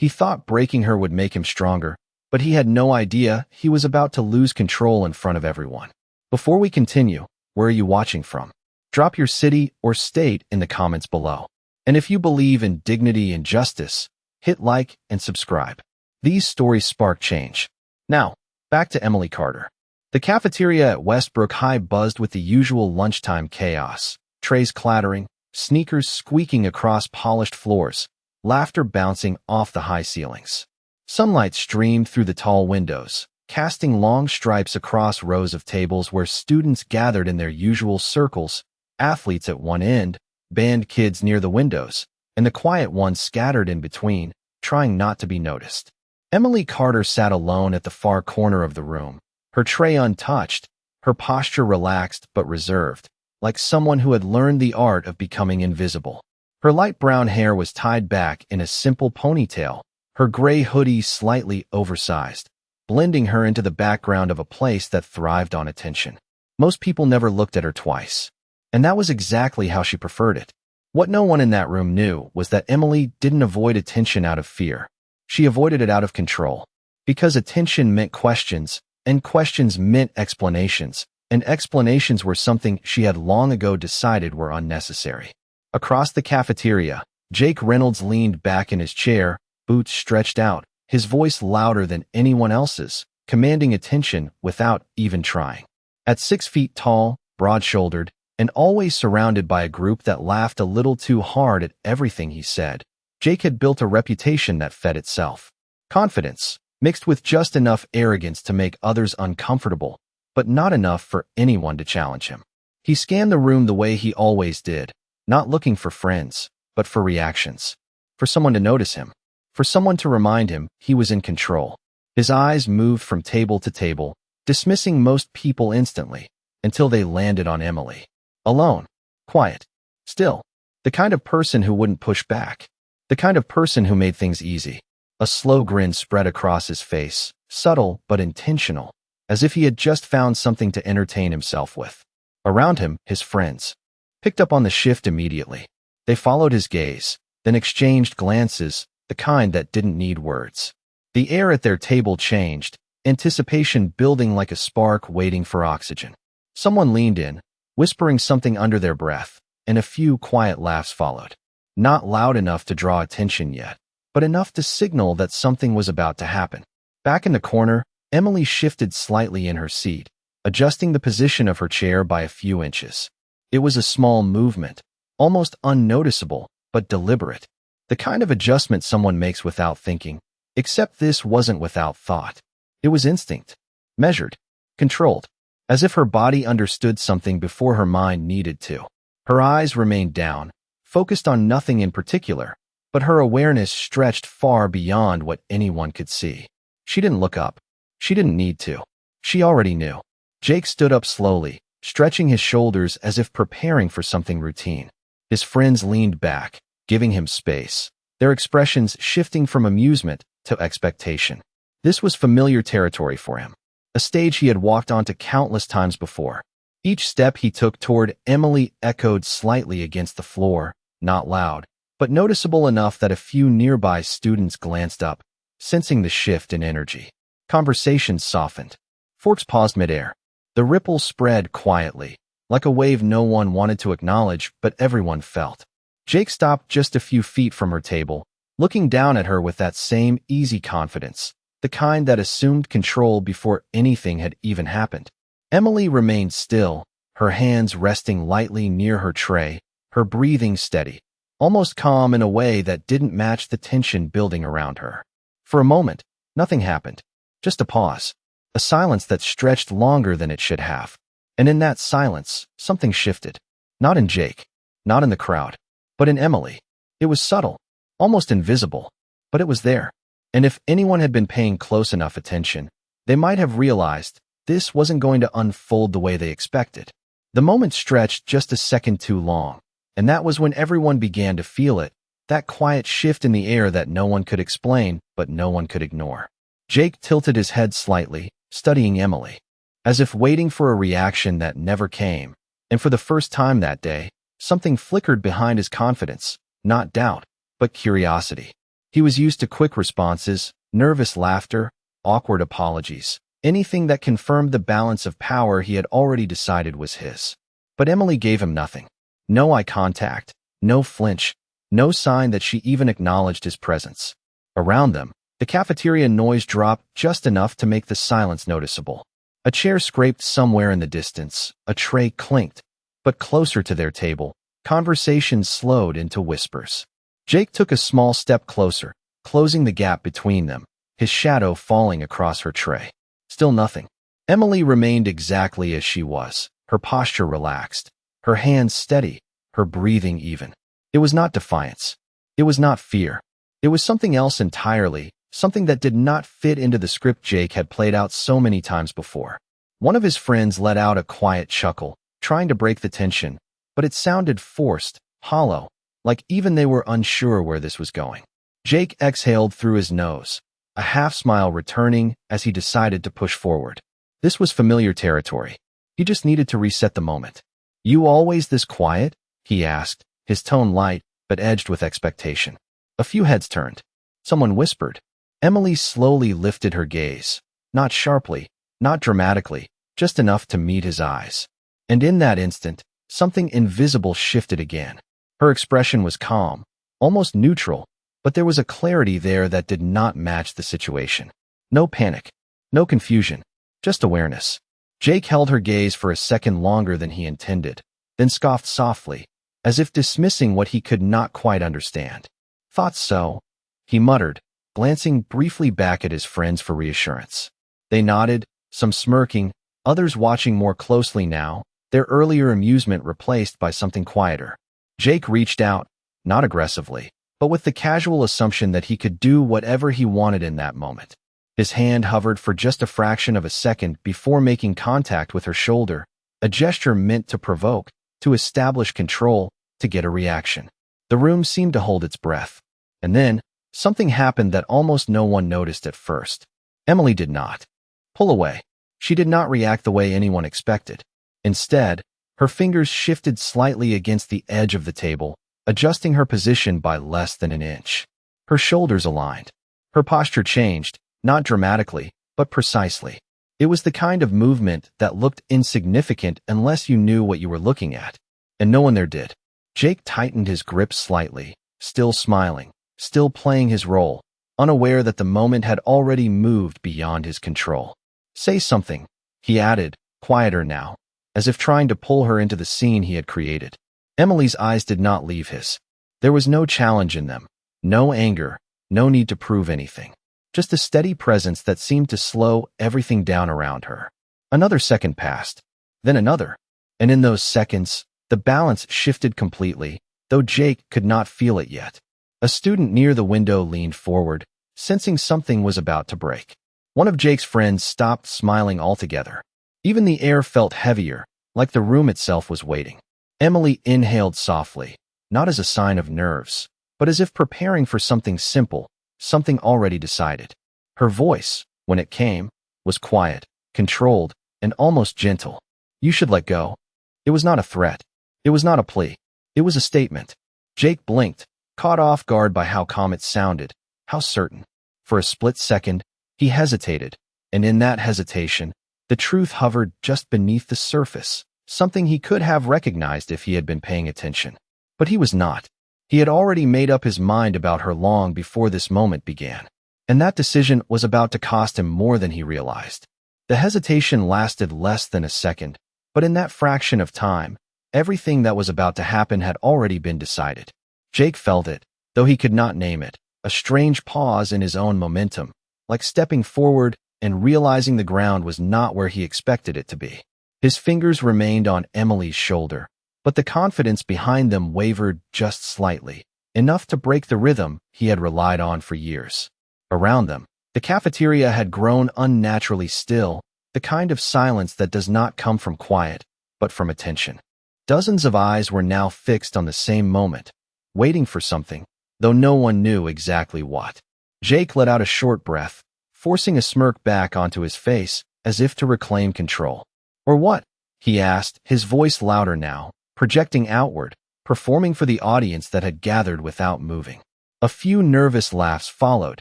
He thought breaking her would make him stronger, but he had no idea he was about to lose control in front of everyone. Before we continue, where are you watching from? Drop your city or state in the comments below. And if you believe in dignity and justice, hit like and subscribe. These stories spark change. Now, back to Emily Carter. The cafeteria at Westbrook High buzzed with the usual lunchtime chaos. Trays clattering, sneakers squeaking across polished floors, laughter bouncing off the high ceilings. Sunlight streamed through the tall windows, casting long stripes across rows of tables where students gathered in their usual circles, athletes at one end, band kids near the windows, and the quiet ones scattered in between, trying not to be noticed. Emily Carter sat alone at the far corner of the room, her tray untouched, her posture relaxed but reserved, like someone who had learned the art of becoming invisible. Her light brown hair was tied back in a simple ponytail, her gray hoodie slightly oversized, blending her into the background of a place that thrived on attention. Most people never looked at her twice, and that was exactly how she preferred it. What no one in that room knew was that Emily didn't avoid attention out of fear. She avoided it out of control, because attention meant questions, and questions meant explanations, and explanations were something she had long ago decided were unnecessary. Across the cafeteria, Jake Reynolds leaned back in his chair, boots stretched out, his voice louder than anyone else's, commanding attention without even trying. At 6 feet tall, broad-shouldered, and always surrounded by a group that laughed a little too hard at everything he said, Jake had built a reputation that fed itself. Confidence, mixed with just enough arrogance to make others uncomfortable, but not enough for anyone to challenge him. He scanned the room the way he always did, not looking for friends, but for reactions. For someone to notice him. For someone to remind him he was in control. His eyes moved from table to table, dismissing most people instantly, until they landed on Emily. Alone. Quiet. Still. The kind of person who wouldn't push back. The kind of person who made things easy. A slow grin spread across his face, subtle but intentional, as if he had just found something to entertain himself with. Around him, his friends picked up on the shift immediately. They followed his gaze, then exchanged glances, the kind that didn't need words. The air at their table changed, anticipation building like a spark waiting for oxygen. Someone leaned in, whispering something under their breath, and a few quiet laughs followed. Not loud enough to draw attention yet, but enough to signal that something was about to happen. Back in the corner, Emily shifted slightly in her seat, adjusting the position of her chair by a few inches. It was a small movement, almost unnoticeable, but deliberate. The kind of adjustment someone makes without thinking, except this wasn't without thought. It was instinct, measured, controlled, as if her body understood something before her mind needed to. Her eyes remained down, focused on nothing in particular, but her awareness stretched far beyond what anyone could see. She didn't look up. She didn't need to. She already knew. Jake stood up slowly, stretching his shoulders as if preparing for something routine. His friends leaned back, giving him space, their expressions shifting from amusement to expectation. This was familiar territory for him, a stage he had walked onto countless times before. Each step he took toward Emily echoed slightly against the floor, not loud, but noticeable enough that a few nearby students glanced up, sensing the shift in energy. Conversations softened. Forks paused midair. The ripple spread quietly, like a wave no one wanted to acknowledge but everyone felt. Jake stopped just a few feet from her table, looking down at her with that same easy confidence, the kind that assumed control before anything had even happened. Emily remained still, her hands resting lightly near her tray, her breathing steady, almost calm in a way that didn't match the tension building around her. For a moment, nothing happened. Just a pause. A silence that stretched longer than it should have. And in that silence, something shifted. Not in Jake, not in the crowd, but in Emily. It was subtle, almost invisible, but it was there. And if anyone had been paying close enough attention, they might have realized this wasn't going to unfold the way they expected. The moment stretched just a second too long, and that was when everyone began to feel it, that quiet shift in the air that no one could explain, but no one could ignore. Jake tilted his head slightly, studying Emily, as if waiting for a reaction that never came, and for the first time that day, something flickered behind his confidence, not doubt, but curiosity. He was used to quick responses, nervous laughter, awkward apologies, anything that confirmed the balance of power he had already decided was his. But Emily gave him nothing. No eye contact, no flinch, no sign that she even acknowledged his presence. Around them, the cafeteria noise dropped just enough to make the silence noticeable. A chair scraped somewhere in the distance, a tray clinked, but closer to their table, conversation slowed into whispers. Jake took a small step closer, closing the gap between them, his shadow falling across her tray. Still nothing. Emily remained exactly as she was, her posture relaxed, her hands steady, her breathing even. It was not defiance. It was not fear. It was something else entirely, something that did not fit into the script Jake had played out so many times before. One of his friends let out a quiet chuckle, trying to break the tension, but it sounded forced, hollow, like even they were unsure where this was going. Jake exhaled through his nose, a half-smile returning as he decided to push forward. This was familiar territory. He just needed to reset the moment. "You always this quiet?" he asked, his tone light but edged with expectation. A few heads turned. Someone whispered. Emily slowly lifted her gaze, not sharply, not dramatically, just enough to meet his eyes. And in that instant, something invisible shifted again. Her expression was calm, almost neutral, but there was a clarity there that did not match the situation. No panic, no confusion, just awareness. Jake held her gaze for a second longer than he intended, then scoffed softly, as if dismissing what he could not quite understand. "Thought so," he muttered, glancing briefly back at his friends for reassurance. They nodded, some smirking, others watching more closely now, their earlier amusement replaced by something quieter. Jake reached out, not aggressively, but with the casual assumption that he could do whatever he wanted in that moment. His hand hovered for just a fraction of a second before making contact with her shoulder, a gesture meant to provoke, to establish control, to get a reaction. The room seemed to hold its breath. And then, something happened that almost no one noticed at first. Emily did not pull away. She did not react the way anyone expected. Instead, her fingers shifted slightly against the edge of the table, adjusting her position by less than an inch. Her shoulders aligned. Her posture changed, not dramatically, but precisely. It was the kind of movement that looked insignificant unless you knew what you were looking at. And no one there did. Jake tightened his grip slightly, still smiling, still playing his role, unaware that the moment had already moved beyond his control. "Say something," he added, quieter now, as if trying to pull her into the scene he had created. Emily's eyes did not leave his. There was no challenge in them, no anger, no need to prove anything. Just a steady presence that seemed to slow everything down around her. Another second passed, then another, and in those seconds, the balance shifted completely, though Jake could not feel it yet. A student near the window leaned forward, sensing something was about to break. One of Jake's friends stopped smiling altogether. Even the air felt heavier, like the room itself was waiting. Emily inhaled softly, not as a sign of nerves, but as if preparing for something simple, something already decided. Her voice, when it came, was quiet, controlled, and almost gentle. "You should let go." It was not a threat. It was not a plea. It was a statement. Jake blinked, caught off guard by how calm it sounded, how certain. For a split second, he hesitated, and in that hesitation, the truth hovered just beneath the surface, something he could have recognized if he had been paying attention. But he was not. He had already made up his mind about her long before this moment began, and that decision was about to cost him more than he realized. The hesitation lasted less than a second, but in that fraction of time, everything that was about to happen had already been decided. Jake felt it, though he could not name it, a strange pause in his own momentum, like stepping forward and realizing the ground was not where he expected it to be. His fingers remained on Emily's shoulder, but the confidence behind them wavered just slightly, enough to break the rhythm he had relied on for years. Around them, the cafeteria had grown unnaturally still, the kind of silence that does not come from quiet, but from attention. Dozens of eyes were now fixed on the same moment, waiting for something, though no one knew exactly what. Jake let out a short breath, forcing a smirk back onto his face as if to reclaim control. "Or what?" he asked, his voice louder now, projecting outward, performing for the audience that had gathered without moving. A few nervous laughs followed,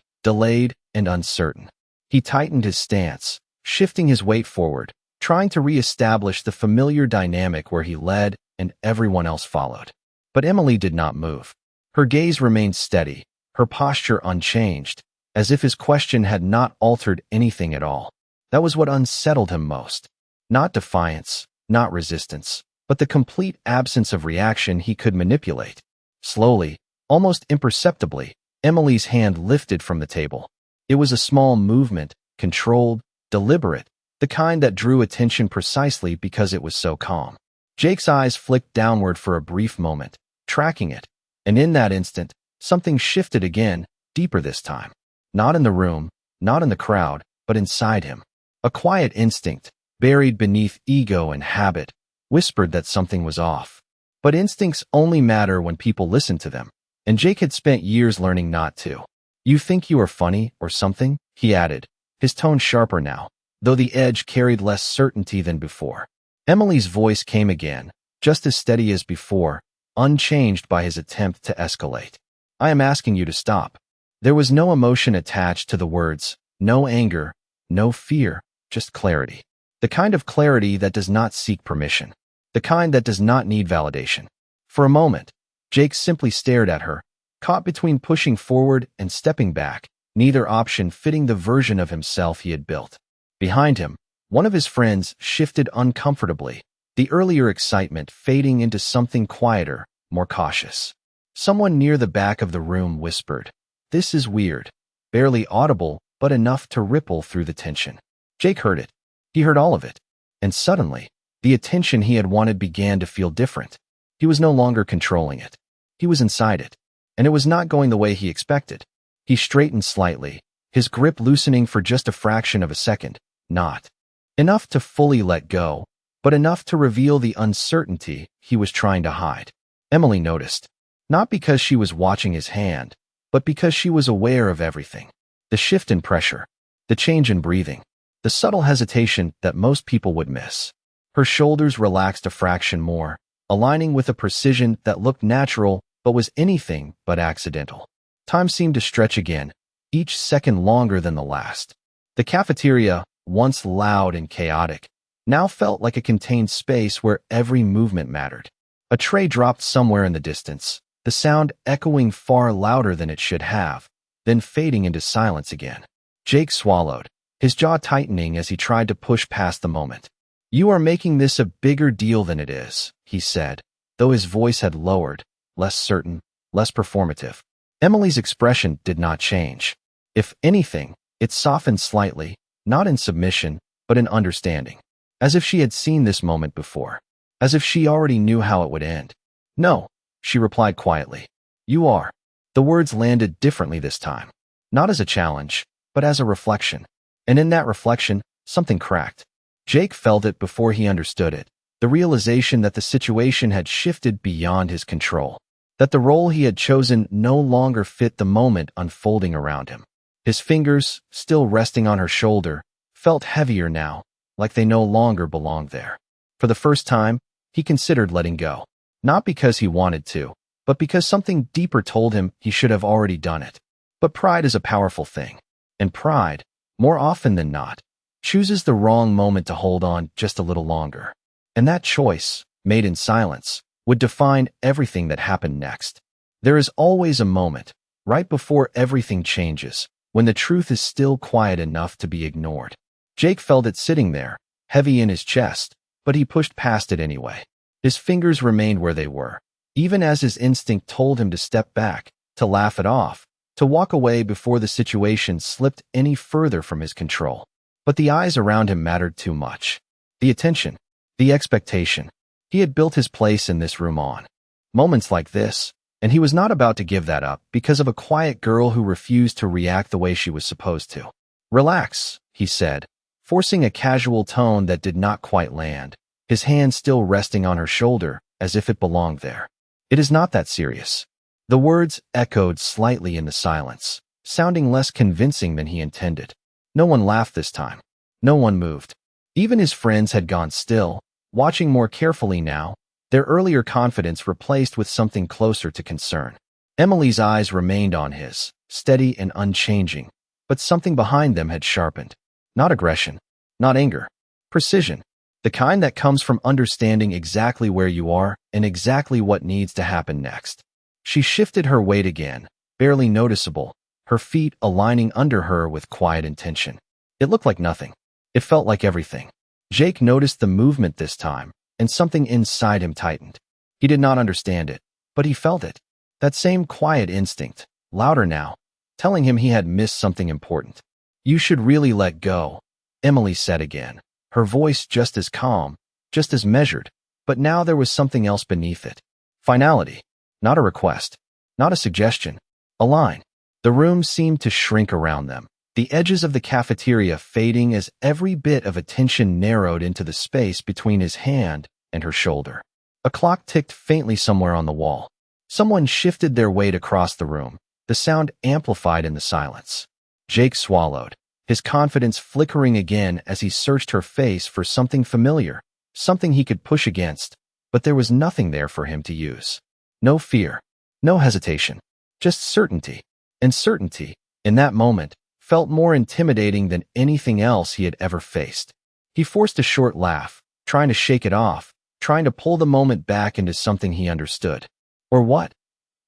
delayed and uncertain. He tightened his stance, shifting his weight forward, trying to re-establish the familiar dynamic where he led and everyone else followed. But Emily did not move. Her gaze remained steady, her posture unchanged, as if his question had not altered anything at all. That was what unsettled him most. Not defiance, not resistance, but the complete absence of reaction he could manipulate. Slowly, almost imperceptibly, Emily's hand lifted from the table. It was a small movement, controlled, deliberate, the kind that drew attention precisely because it was so calm. Jake's eyes flicked downward for a brief moment, tracking it, and in that instant, something shifted again, deeper this time. Not in the room, not in the crowd, but inside him. A quiet instinct, buried beneath ego and habit, whispered that something was off. But instincts only matter when people listen to them, and Jake had spent years learning not to. "You think you are funny, or something?" he added, his tone sharper now, though the edge carried less certainty than before. Emily's voice came again, just as steady as before, unchanged by his attempt to escalate. "I am asking you to stop." There was no emotion attached to the words, no anger, no fear, just clarity. The kind of clarity that does not seek permission. The kind that does not need validation. For a moment, Jake simply stared at her, caught between pushing forward and stepping back, neither option fitting the version of himself he had built. Behind him, one of his friends shifted uncomfortably, the earlier excitement fading into something quieter, more cautious. Someone near the back of the room whispered, "This is weird," barely audible, but enough to ripple through the tension. Jake heard it. He heard all of it. And suddenly, the attention he had wanted began to feel different. He was no longer controlling it. He was inside it. And it was not going the way he expected. He straightened slightly, his grip loosening for just a fraction of a second. Not enough to fully let go, but enough to reveal the uncertainty he was trying to hide. Emily noticed. Not because she was watching his hand, but because she was aware of everything. The shift in pressure, the change in breathing, the subtle hesitation that most people would miss. Her shoulders relaxed a fraction more, aligning with a precision that looked natural but was anything but accidental. Time seemed to stretch again, each second longer than the last. The cafeteria, once loud and chaotic, now felt like a contained space where every movement mattered. A tray dropped somewhere in the distance, the sound echoing far louder than it should have, then fading into silence again. Jake swallowed, his jaw tightening as he tried to push past the moment. "You are making this a bigger deal than it is," he said, though his voice had lowered, less certain, less performative. Emily's expression did not change. If anything, it softened slightly, not in submission, but in understanding. As if she had seen this moment before. As if she already knew how it would end. "No," she replied quietly. "You are." The words landed differently this time. Not as a challenge, but as a reflection. And in that reflection, something cracked. Jake felt it before he understood it. The realization that the situation had shifted beyond his control. That the role he had chosen no longer fit the moment unfolding around him. His fingers, still resting on her shoulder, felt heavier now, like they no longer belonged there. For the first time, he considered letting go. Not because he wanted to, but because something deeper told him he should have already done it. But pride is a powerful thing. And pride, more often than not, chooses the wrong moment to hold on just a little longer. And that choice, made in silence, would define everything that happened next. There is always a moment, right before everything changes, when the truth is still quiet enough to be ignored. Jake felt it sitting there, heavy in his chest, but he pushed past it anyway. His fingers remained where they were, even as his instinct told him to step back, to laugh it off, to walk away before the situation slipped any further from his control. But the eyes around him mattered too much. The attention, the expectation. He had built his place in this room on moments like this, and he was not about to give that up because of a quiet girl who refused to react the way she was supposed to. "Relax," he said, forcing a casual tone that did not quite land, his hand still resting on her shoulder as if it belonged there. "It is not that serious." The words echoed slightly in the silence, sounding less convincing than he intended. No one laughed this time. No one moved. Even his friends had gone still, watching more carefully now, their earlier confidence replaced with something closer to concern. Emily's eyes remained on his, steady and unchanging, but something behind them had sharpened. Not aggression, not anger, precision, the kind that comes from understanding exactly where you are and exactly what needs to happen next. She shifted her weight again, barely noticeable, her feet aligning under her with quiet intention. It looked like nothing. It felt like everything. Jake noticed the movement this time, and something inside him tightened. He did not understand it, but he felt it. That same quiet instinct, louder now, telling him he had missed something important. "You should really let go," Emily said again, her voice just as calm, just as measured, but now there was something else beneath it. Finality. Not a request, not a suggestion, a line. The room seemed to shrink around them, the edges of the cafeteria fading as every bit of attention narrowed into the space between his hand and her shoulder. A clock ticked faintly somewhere on the wall. Someone shifted their weight across the room, the sound amplified in the silence. Jake swallowed, his confidence flickering again as he searched her face for something familiar, something he could push against, but there was nothing there for him to use. No fear, no hesitation, just certainty. And certainty, in that moment, felt more intimidating than anything else he had ever faced. He forced a short laugh, trying to shake it off, trying to pull the moment back into something he understood. "Or what?"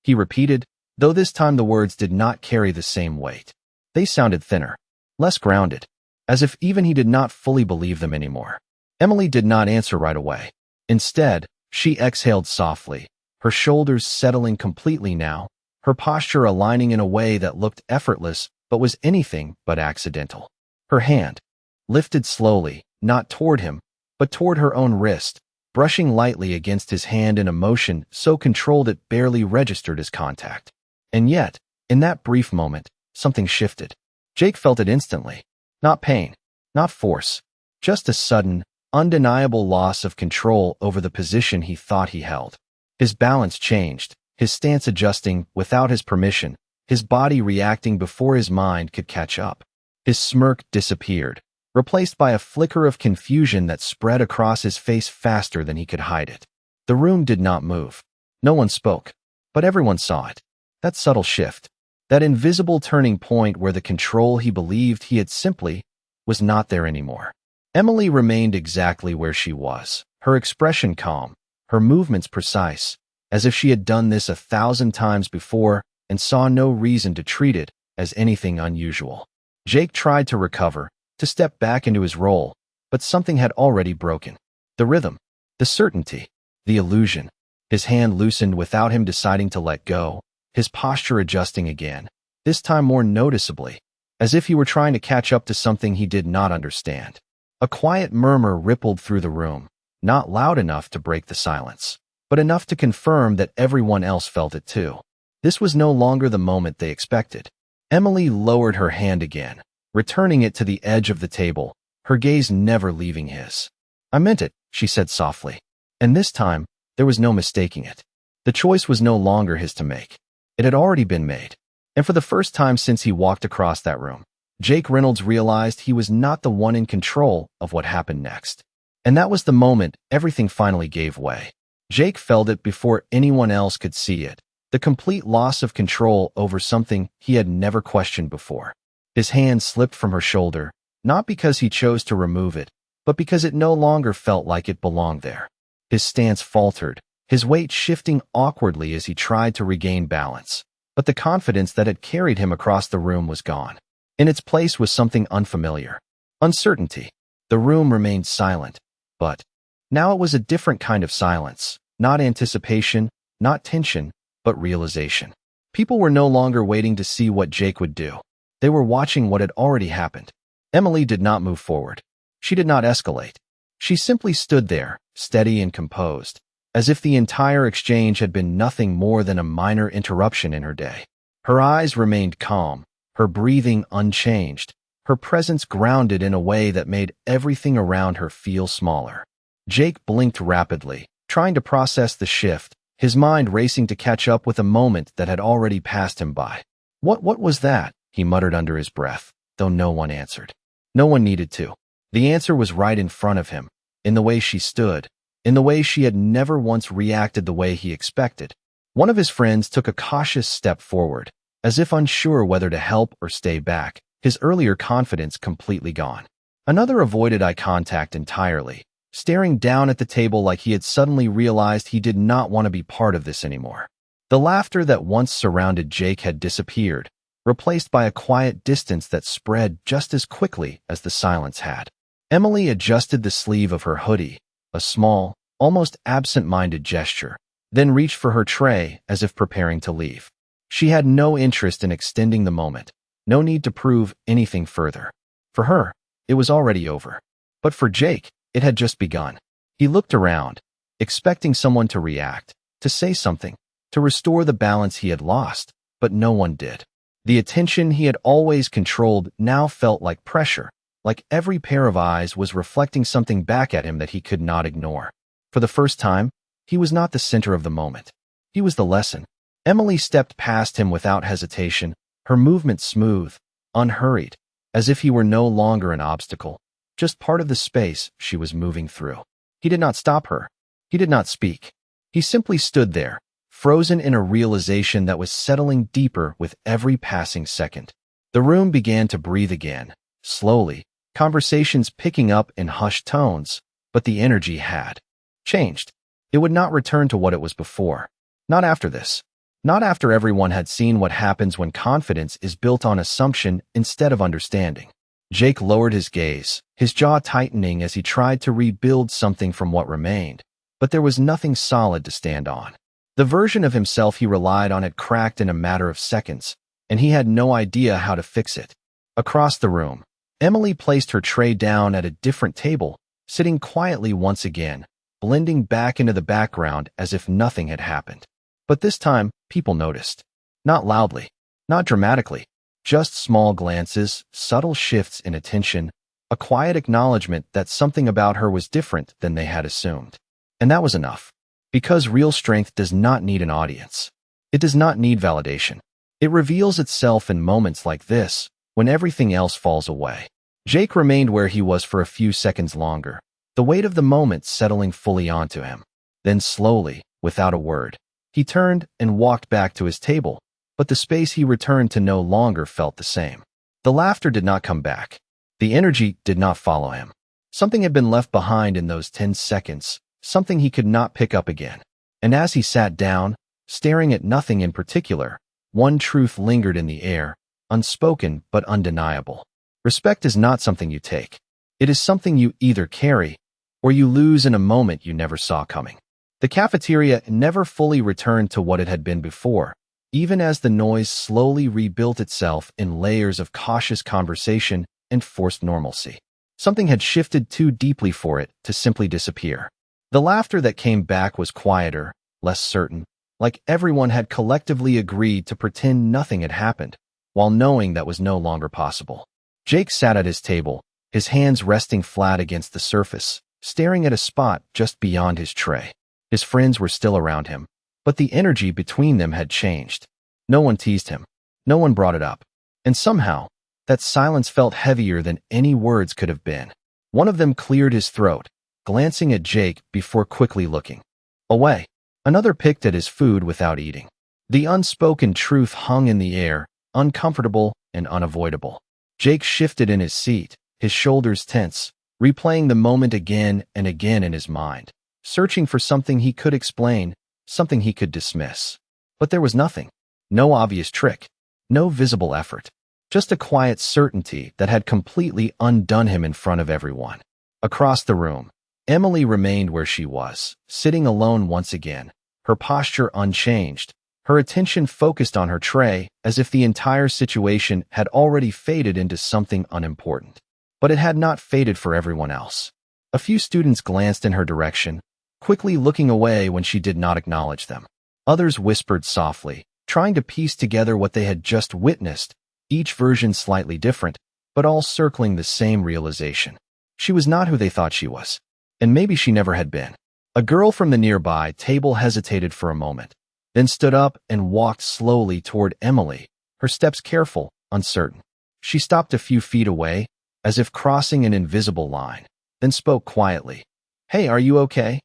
he repeated, though this time the words did not carry the same weight. They sounded thinner, less grounded, as if even he did not fully believe them anymore. Emily did not answer right away. Instead, she exhaled softly, her shoulders settling completely now, her posture aligning in a way that looked effortless but was anything but accidental. Her hand, lifted slowly, not toward him, but toward her own wrist, brushing lightly against his hand in a motion so controlled it barely registered as contact. And yet, in that brief moment, something shifted. Jake felt it instantly. Not pain, not force, just a sudden, undeniable loss of control over the position he thought he held. His balance changed, his stance adjusting without his permission, his body reacting before his mind could catch up. His smirk disappeared, replaced by a flicker of confusion that spread across his face faster than he could hide it. The room did not move. No one spoke, but everyone saw it. That subtle shift, that invisible turning point where the control he believed he had simply was not there anymore. Emily remained exactly where she was, her expression calm, her movements precise, as if she had done this 1,000 times before and saw no reason to treat it as anything unusual. Jake tried to recover, to step back into his role, but something had already broken. The rhythm, the certainty, the illusion. His hand loosened without him deciding to let go, his posture adjusting again, this time more noticeably, as if he were trying to catch up to something he did not understand. A quiet murmur rippled through the room, not loud enough to break the silence, but enough to confirm that everyone else felt it too. This was no longer the moment they expected. Emily lowered her hand again, returning it to the edge of the table, her gaze never leaving his. "I meant it," she said softly. And this time, there was no mistaking it. The choice was no longer his to make. It had already been made. And for the first time since he walked across that room, Jake Reynolds realized he was not the one in control of what happened next. And that was the moment everything finally gave way. Jake felt it before anyone else could see it, the complete loss of control over something he had never questioned before. His hand slipped from her shoulder, not because he chose to remove it, but because it no longer felt like it belonged there. His stance faltered, his weight shifting awkwardly as he tried to regain balance, but the confidence that had carried him across the room was gone. In its place was something unfamiliar. Uncertainty. The room remained silent, but now it was a different kind of silence, not anticipation, not tension, but realization. People were no longer waiting to see what Jake would do. They were watching what had already happened. Emily did not move forward. She did not escalate. She simply stood there, steady and composed, as if the entire exchange had been nothing more than a minor interruption in her day. Her eyes remained calm, her breathing unchanged, her presence grounded in a way that made everything around her feel smaller. Jake blinked rapidly, trying to process the shift, his mind racing to catch up with a moment that had already passed him by. What was that?" he muttered under his breath, though no one answered. No one needed to. The answer was right in front of him, in the way she stood, in the way she had never once reacted the way he expected. One of his friends took a cautious step forward, as if unsure whether to help or stay back, his earlier confidence completely gone. Another avoided eye contact entirely, staring down at the table like he had suddenly realized he did not want to be part of this anymore. The laughter that once surrounded Jake had disappeared, replaced by a quiet distance that spread just as quickly as the silence had. Emily adjusted the sleeve of her hoodie, a small, almost absent-minded gesture, then reached for her tray as if preparing to leave. She had no interest in extending the moment, no need to prove anything further. For her, it was already over. But for Jake, it had just begun. He looked around, expecting someone to react, to say something, to restore the balance he had lost, but no one did. The attention he had always controlled now felt like pressure, like every pair of eyes was reflecting something back at him that he could not ignore. For the first time, he was not the center of the moment. He was the lesson. Emily stepped past him without hesitation, her movement smooth, unhurried, as if he were no longer an obstacle, just part of the space she was moving through. He did not stop her. He did not speak. He simply stood there, frozen in a realization that was settling deeper with every passing second. The room began to breathe again, slowly, conversations picking up in hushed tones, but the energy had changed. It would not return to what it was before. Not after this. Not after everyone had seen what happens when confidence is built on assumption instead of understanding. Jake lowered his gaze, his jaw tightening as he tried to rebuild something from what remained, but there was nothing solid to stand on. The version of himself he relied on had cracked in a matter of seconds, and he had no idea how to fix it. Across the room, Emily placed her tray down at a different table, sitting quietly once again, blending back into the background as if nothing had happened. But this time, people noticed. Not loudly, not dramatically, just small glances, subtle shifts in attention, a quiet acknowledgement that something about her was different than they had assumed. And that was enough. Because real strength does not need an audience. It does not need validation. It reveals itself in moments like this, when everything else falls away. Jake remained where he was for a few seconds longer, the weight of the moment settling fully onto him. Then slowly, without a word, he turned and walked back to his table, but the space he returned to no longer felt the same. The laughter did not come back. The energy did not follow him. Something had been left behind in those 10 seconds, something he could not pick up again. And as he sat down, staring at nothing in particular, one truth lingered in the air, unspoken but undeniable. Respect is not something you take. It is something you either carry or you lose in a moment you never saw coming. The cafeteria never fully returned to what it had been before, even as the noise slowly rebuilt itself in layers of cautious conversation and forced normalcy. Something had shifted too deeply for it to simply disappear. The laughter that came back was quieter, less certain, like everyone had collectively agreed to pretend nothing had happened, while knowing that was no longer possible. Jake sat at his table, his hands resting flat against the surface, staring at a spot just beyond his tray. His friends were still around him, but the energy between them had changed. No one teased him. No one brought it up. And somehow, that silence felt heavier than any words could have been. One of them cleared his throat, glancing at Jake before quickly looking away. Another picked at his food without eating. The unspoken truth hung in the air, uncomfortable and unavoidable. Jake shifted in his seat, his shoulders tense, replaying the moment again and again in his mind, searching for something he could explain, something he could dismiss. But there was nothing. No obvious trick. No visible effort. Just a quiet certainty that had completely undone him in front of everyone. Across the room, Emily remained where she was, sitting alone once again, her posture unchanged, her attention focused on her tray as if the entire situation had already faded into something unimportant. But it had not faded for everyone else. A few students glanced in her direction, quickly looking away when she did not acknowledge them. Others whispered softly, trying to piece together what they had just witnessed, each version slightly different, but all circling the same realization. She was not who they thought she was. And maybe she never had been. A girl from the nearby table hesitated for a moment, then stood up and walked slowly toward Emily, her steps careful, uncertain. She stopped a few feet away, as if crossing an invisible line, then spoke quietly. "Hey, are you okay?"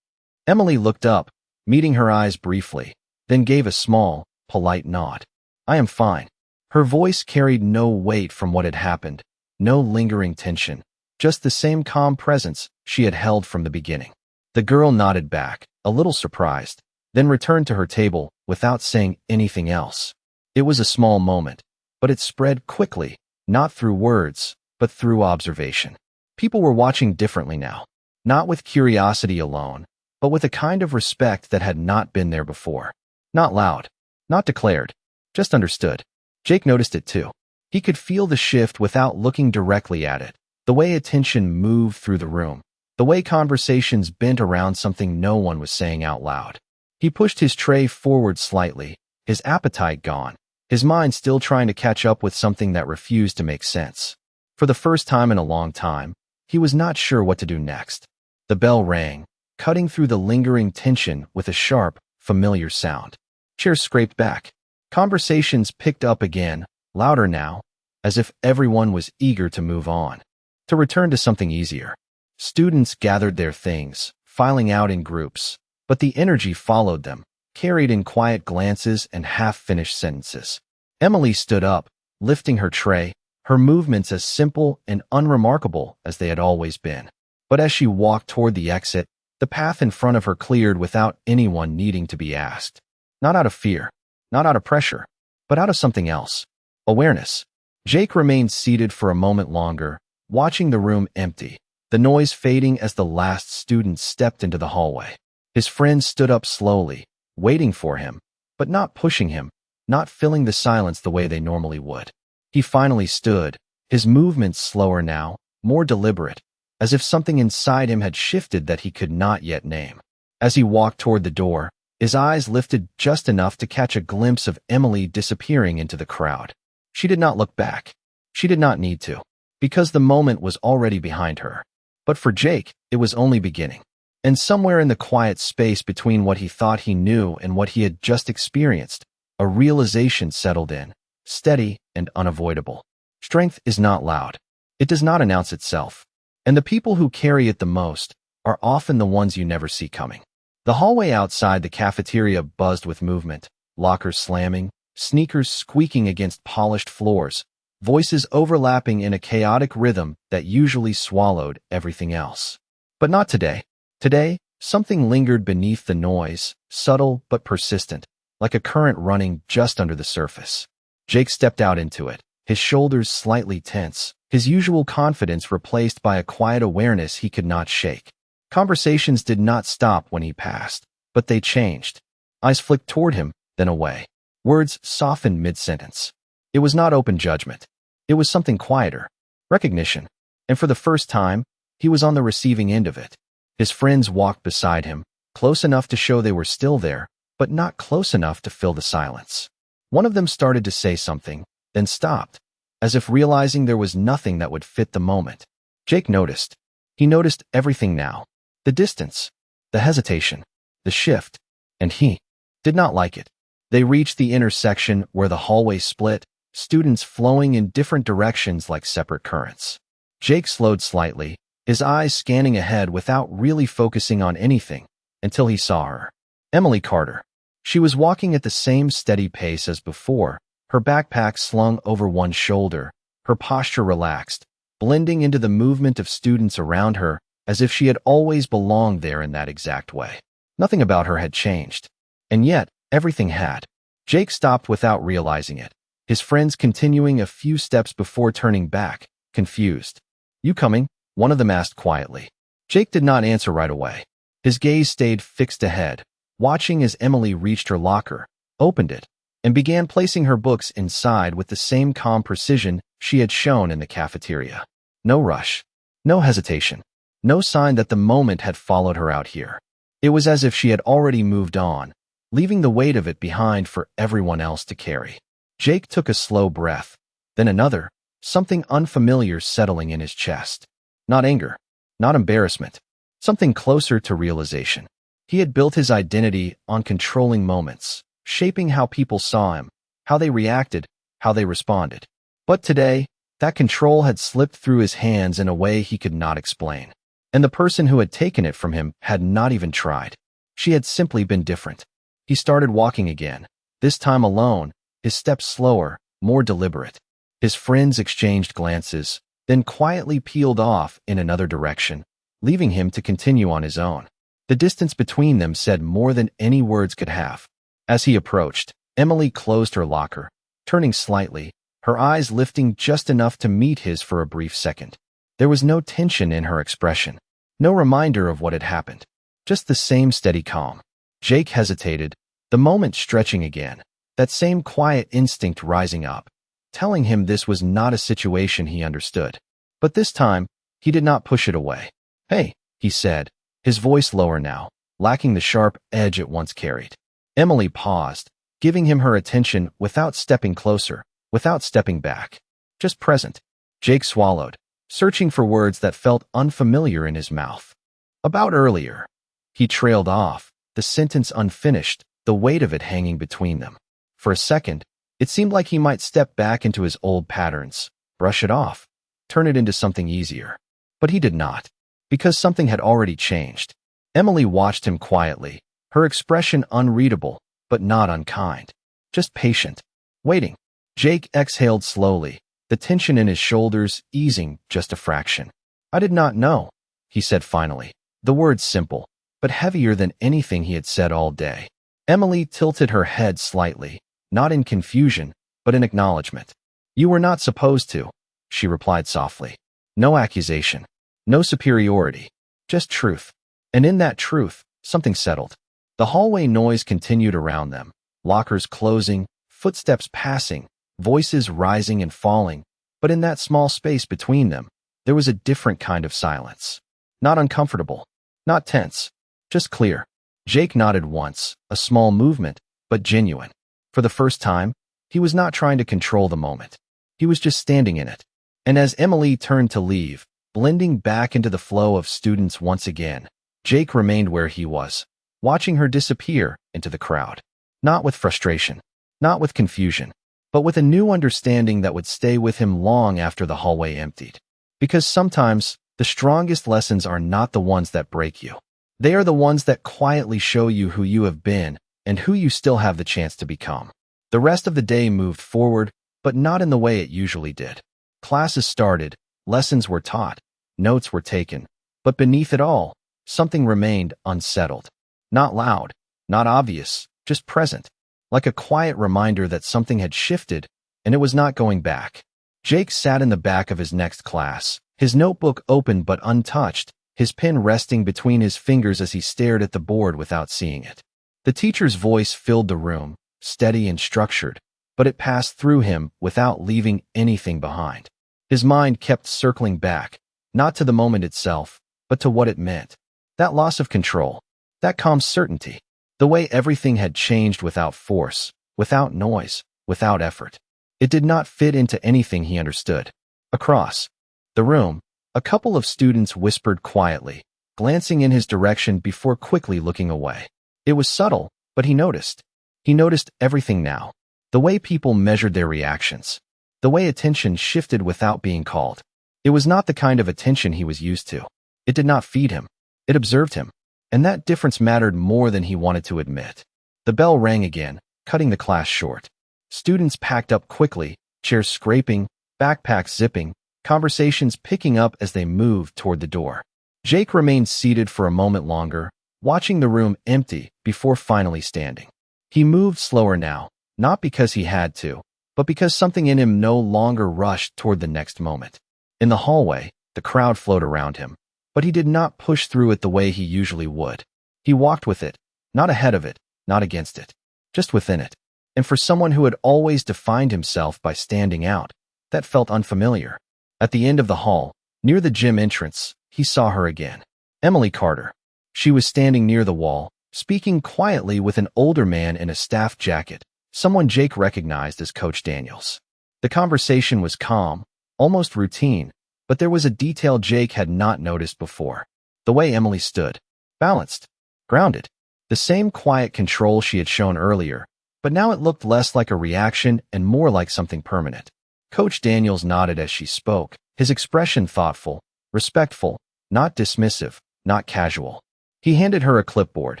Emily looked up, meeting her eyes briefly, then gave a small, polite nod. I am fine. Her voice carried no weight from what had happened, no lingering tension, just the same calm presence she had held from the beginning. The girl nodded back, a little surprised, then returned to her table without saying anything else. It was a small moment, but it spread quickly, not through words, but through observation. People were watching differently now, not with curiosity alone, but with a kind of respect that had not been there before. Not loud, not declared, just understood. Jake noticed it too. He could feel the shift without looking directly at it, the way attention moved through the room, the way conversations bent around something no one was saying out loud. He pushed his tray forward slightly, his appetite gone, his mind still trying to catch up with something that refused to make sense. For the first time in a long time, he was not sure what to do next. The bell rang, cutting through the lingering tension with a sharp, familiar sound. Chairs scraped back. Conversations picked up again, louder now, as if everyone was eager to move on, to return to something easier. Students gathered their things, filing out in groups, but the energy followed them, carried in quiet glances and half-finished sentences. Emily stood up, lifting her tray, her movements as simple and unremarkable as they had always been. But as she walked toward the exit, the path in front of her cleared without anyone needing to be asked. Not out of fear, not out of pressure, but out of something else. Awareness. Jake remained seated for a moment longer, watching the room empty, the noise fading as the last student stepped into the hallway. His friends stood up slowly, waiting for him, but not pushing him, not filling the silence the way they normally would. He finally stood, his movements slower now, more deliberate, as if something inside him had shifted that he could not yet name. As he walked toward the door, his eyes lifted just enough to catch a glimpse of Emily disappearing into the crowd. She did not look back. She did not need to, because the moment was already behind her. But for Jake, it was only beginning. And somewhere in the quiet space between what he thought he knew and what he had just experienced, a realization settled in, steady and unavoidable. Strength is not loud. It does not announce itself. And the people who carry it the most are often the ones you never see coming. The hallway outside the cafeteria buzzed with movement, lockers slamming, sneakers squeaking against polished floors, voices overlapping in a chaotic rhythm that usually swallowed everything else. But not today. Today, something lingered beneath the noise, subtle but persistent, like a current running just under the surface. Jake stepped out into it, his shoulders slightly tense, his usual confidence replaced by a quiet awareness he could not shake. Conversations did not stop when he passed, but they changed. Eyes flicked toward him, then away. Words softened mid-sentence. It was not open judgment. It was something quieter. Recognition. And for the first time, he was on the receiving end of it. His friends walked beside him, close enough to show they were still there, but not close enough to fill the silence. One of them started to say something, then stopped, as if realizing there was nothing that would fit the moment. Jake noticed. He noticed everything now. The distance, the hesitation, the shift, and he did not like it. They reached the intersection where the hallway split, students flowing in different directions like separate currents. Jake slowed slightly, his eyes scanning ahead without really focusing on anything, until he saw her. Emily Carter. She was walking at the same steady pace as before, her backpack slung over one shoulder, her posture relaxed, blending into the movement of students around her as if she had always belonged there in that exact way. Nothing about her had changed. And yet, everything had. Jake stopped without realizing it, his friends continuing a few steps before turning back, confused. "You coming?" one of them asked quietly. Jake did not answer right away. His gaze stayed fixed ahead, watching as Emily reached her locker, opened it, and began placing her books inside with the same calm precision she had shown in the cafeteria. No rush, no hesitation, no sign that the moment had followed her out here. It was as if she had already moved on, leaving the weight of it behind for everyone else to carry. Jake took a slow breath, then another, something unfamiliar settling in his chest. Not anger, not embarrassment, something closer to realization. He had built his identity on controlling moments, shaping how people saw him, how they reacted, how they responded. But today, that control had slipped through his hands in a way he could not explain. And the person who had taken it from him had not even tried. She had simply been different. He started walking again, this time alone, his steps slower, more deliberate. His friends exchanged glances, then quietly peeled off in another direction, leaving him to continue on his own. The distance between them said more than any words could have. As he approached, Emily closed her locker, turning slightly, her eyes lifting just enough to meet his for a brief second. There was no tension in her expression, no reminder of what had happened, just the same steady calm. Jake hesitated, the moment stretching again, that same quiet instinct rising up, telling him this was not a situation he understood. But this time, he did not push it away. "Hey," he said, his voice lower now, lacking the sharp edge it once carried. Emily paused, giving him her attention without stepping closer, without stepping back. Just present. Jake swallowed, searching for words that felt unfamiliar in his mouth. "About earlier." He trailed off, the sentence unfinished, the weight of it hanging between them. For a second, it seemed like he might step back into his old patterns, brush it off, turn it into something easier. But he did not, because something had already changed. Emily watched him quietly, her expression unreadable, but not unkind. Just patient, waiting. Jake exhaled slowly, the tension in his shoulders easing just a fraction. "I did not know," he said finally, the words simple, but heavier than anything he had said all day. Emily tilted her head slightly, not in confusion, but in acknowledgement. "You were not supposed to," she replied softly. No accusation, no superiority, just truth. And in that truth, something settled. The hallway noise continued around them, lockers closing, footsteps passing, voices rising and falling, but in that small space between them, there was a different kind of silence. Not uncomfortable, not tense, just clear. Jake nodded once, a small movement, but genuine. For the first time, he was not trying to control the moment. He was just standing in it. And as Emily turned to leave, blending back into the flow of students once again, Jake remained where he was, watching her disappear into the crowd. Not with frustration, not with confusion, but with a new understanding that would stay with him long after the hallway emptied. Because sometimes, the strongest lessons are not the ones that break you. They are the ones that quietly show you who you have been and who you still have the chance to become. The rest of the day moved forward, but not in the way it usually did. Classes started, lessons were taught, notes were taken, but beneath it all, something remained unsettled. Not loud, not obvious, just present, like a quiet reminder that something had shifted and it was not going back. Jake sat in the back of his next class, his notebook open but untouched, his pen resting between his fingers as he stared at the board without seeing it. The teacher's voice filled the room, steady and structured, but it passed through him without leaving anything behind. His mind kept circling back, not to the moment itself, but to what it meant. That loss of control, that calm certainty, the way everything had changed without force, without noise, without effort. It did not fit into anything he understood. Across the room, a couple of students whispered quietly, glancing in his direction before quickly looking away. It was subtle, but he noticed. He noticed everything now. The way people measured their reactions. The way attention shifted without being called. It was not the kind of attention he was used to. It did not feed him. It observed him. And that difference mattered more than he wanted to admit. The bell rang again, cutting the class short. Students packed up quickly, chairs scraping, backpacks zipping, conversations picking up as they moved toward the door. Jake remained seated for a moment longer, watching the room empty before finally standing. He moved slower now, not because he had to, but because something in him no longer rushed toward the next moment. In the hallway, the crowd flowed around him, but he did not push through it the way he usually would. He walked with it, not ahead of it, not against it, just within it. And for someone who had always defined himself by standing out, that felt unfamiliar. At the end of the hall, near the gym entrance, he saw her again. Emily Carter. She was standing near the wall, speaking quietly with an older man in a staff jacket, someone Jake recognized as Coach Daniels. The conversation was calm, almost routine, but there was a detail Jake had not noticed before. The way Emily stood. Balanced. Grounded. The same quiet control she had shown earlier, but now it looked less like a reaction and more like something permanent. Coach Daniels nodded as she spoke, his expression thoughtful, respectful, not dismissive, not casual. He handed her a clipboard,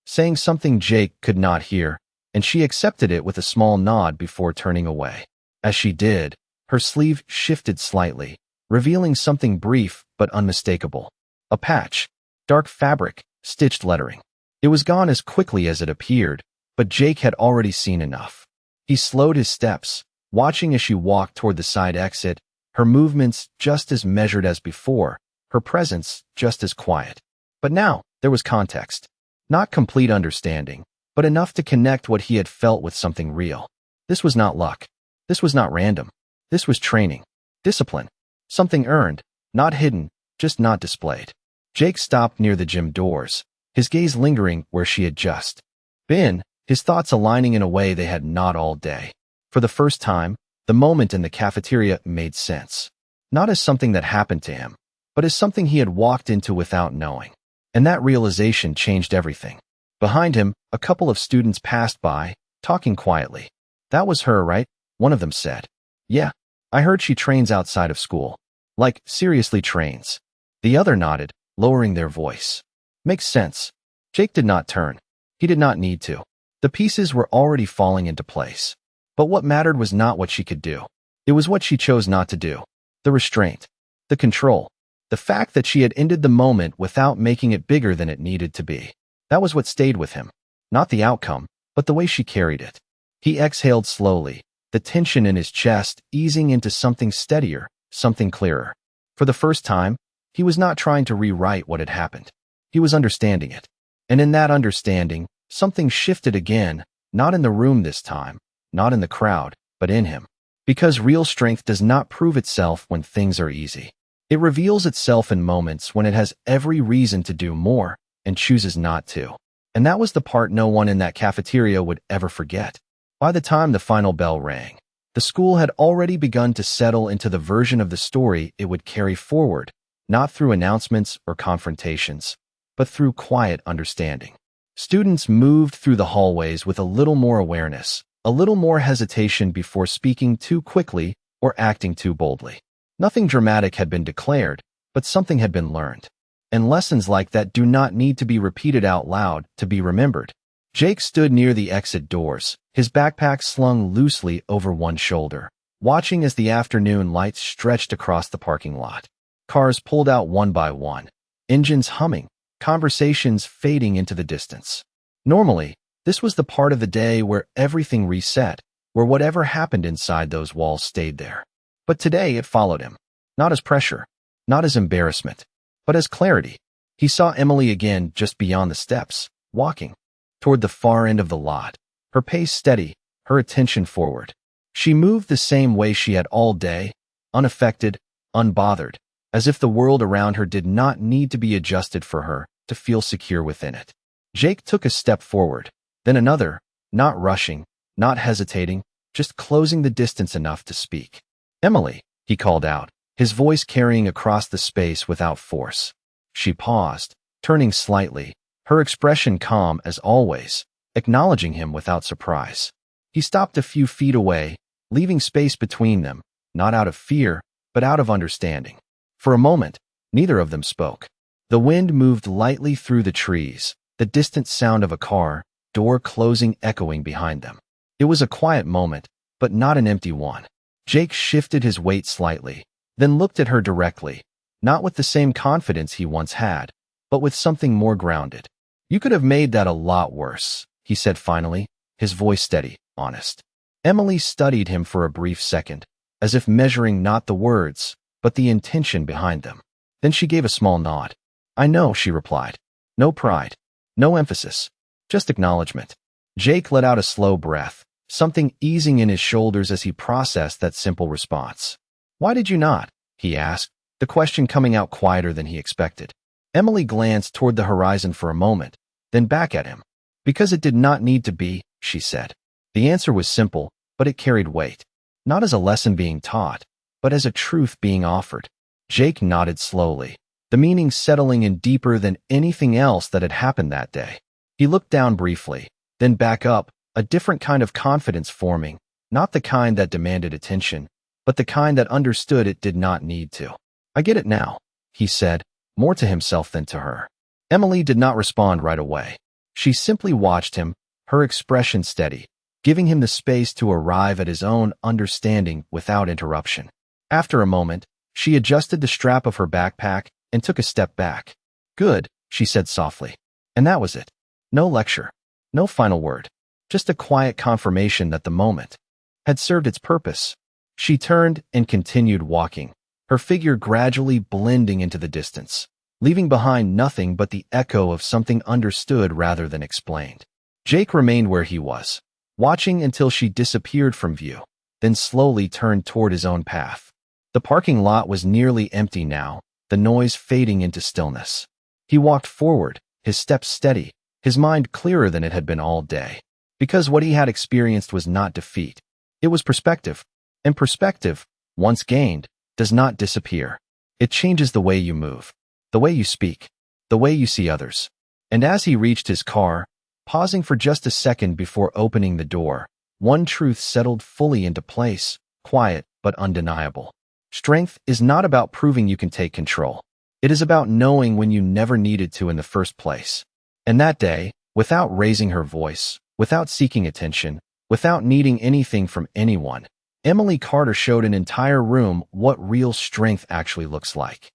saying something Jake could not hear, and she accepted it with a small nod before turning away. As she did, her sleeve shifted slightly, revealing something brief but unmistakable. A patch. Dark fabric, stitched lettering. It was gone as quickly as it appeared, but Jake had already seen enough. He slowed his steps, watching as she walked toward the side exit, her movements just as measured as before, her presence just as quiet. But now, there was context. Not complete understanding, but enough to connect what he had felt with something real. This was not luck. This was not random. This was training. Discipline. Something earned, not hidden, just not displayed. Jake stopped near the gym doors, his gaze lingering where she had just been, his thoughts aligning in a way they had not all day. For the first time, the moment in the cafeteria made sense. Not as something that happened to him, but as something he had walked into without knowing. And that realization changed everything. Behind him, a couple of students passed by, talking quietly. "That was her, right?" one of them said. "Yeah, I heard she trains outside of school." "Like, seriously trains." The other nodded, lowering their voice. "Makes sense." Jake did not turn. He did not need to. The pieces were already falling into place. But what mattered was not what she could do. It was what she chose not to do. The restraint. The control. The fact that she had ended the moment without making it bigger than it needed to be. That was what stayed with him. Not the outcome, but the way she carried it. He exhaled slowly, the tension in his chest easing into something steadier, something clearer. For the first time, he was not trying to rewrite what had happened. He was understanding it. And in that understanding, something shifted again, not in the room this time, not in the crowd, but in him. Because real strength does not prove itself when things are easy. It reveals itself in moments when it has every reason to do more and chooses not to. And that was the part no one in that cafeteria would ever forget. By the time the final bell rang, the school had already begun to settle into the version of the story it would carry forward, not through announcements or confrontations, but through quiet understanding. Students moved through the hallways with a little more awareness, a little more hesitation before speaking too quickly or acting too boldly. Nothing dramatic had been declared, but something had been learned. And lessons like that do not need to be repeated out loud to be remembered. Jake stood near the exit doors, his backpack slung loosely over one shoulder, watching as the afternoon lights stretched across the parking lot. Cars pulled out one by one, engines humming, conversations fading into the distance. Normally, this was the part of the day where everything reset, where whatever happened inside those walls stayed there. But today it followed him, not as pressure, not as embarrassment, but as clarity. He saw Emily again just beyond the steps, walking toward the far end of the lot, her pace steady, her attention forward. She moved the same way she had all day, unaffected, unbothered, as if the world around her did not need to be adjusted for her to feel secure within it. Jake took a step forward, then another, not rushing, not hesitating, just closing the distance enough to speak. "Emily," he called out, his voice carrying across the space without force. She paused, turning slightly, her expression calm as always, acknowledging him without surprise. He stopped a few feet away, leaving space between them, not out of fear, but out of understanding. For a moment, neither of them spoke. The wind moved lightly through the trees, the distant sound of a car, door closing echoing behind them. It was a quiet moment, but not an empty one. Jake shifted his weight slightly, then looked at her directly, not with the same confidence he once had, but with something more grounded. "You could have made that a lot worse," he said finally, his voice steady, honest. Emily studied him for a brief second, as if measuring not the words, but the intention behind them. Then she gave a small nod. "I know," she replied. No pride, no emphasis, just acknowledgement. Jake let out a slow breath, something easing in his shoulders as he processed that simple response. "Why did you not?" he asked, the question coming out quieter than he expected. Emily glanced toward the horizon for a moment, then back at him. "Because it did not need to be," she said. The answer was simple, but it carried weight. Not as a lesson being taught, but as a truth being offered. Jake nodded slowly, the meaning settling in deeper than anything else that had happened that day. He looked down briefly, then back up, a different kind of confidence forming, not the kind that demanded attention, but the kind that understood it did not need to. "I get it now," he said, more to himself than to her. Emily did not respond right away. She simply watched him, her expression steady, giving him the space to arrive at his own understanding without interruption. After a moment, she adjusted the strap of her backpack and took a step back. "Good," she said softly. And that was it. No lecture. No final word. Just a quiet confirmation that the moment had served its purpose. She turned and continued walking, her figure gradually blending into the distance, leaving behind nothing but the echo of something understood rather than explained. Jake remained where he was, watching until she disappeared from view, then slowly turned toward his own path. The parking lot was nearly empty now, the noise fading into stillness. He walked forward, his steps steady, his mind clearer than it had been all day. Because what he had experienced was not defeat. It was perspective. And perspective, once gained, does not disappear. It changes the way you move, the way you speak, the way you see others. And as he reached his car, pausing for just a second before opening the door, one truth settled fully into place, quiet but undeniable. Strength is not about proving you can take control. It is about knowing when you never needed to in the first place. And that day, without raising her voice, without seeking attention, without needing anything from anyone, Emily Carter showed an entire room what real strength actually looks like.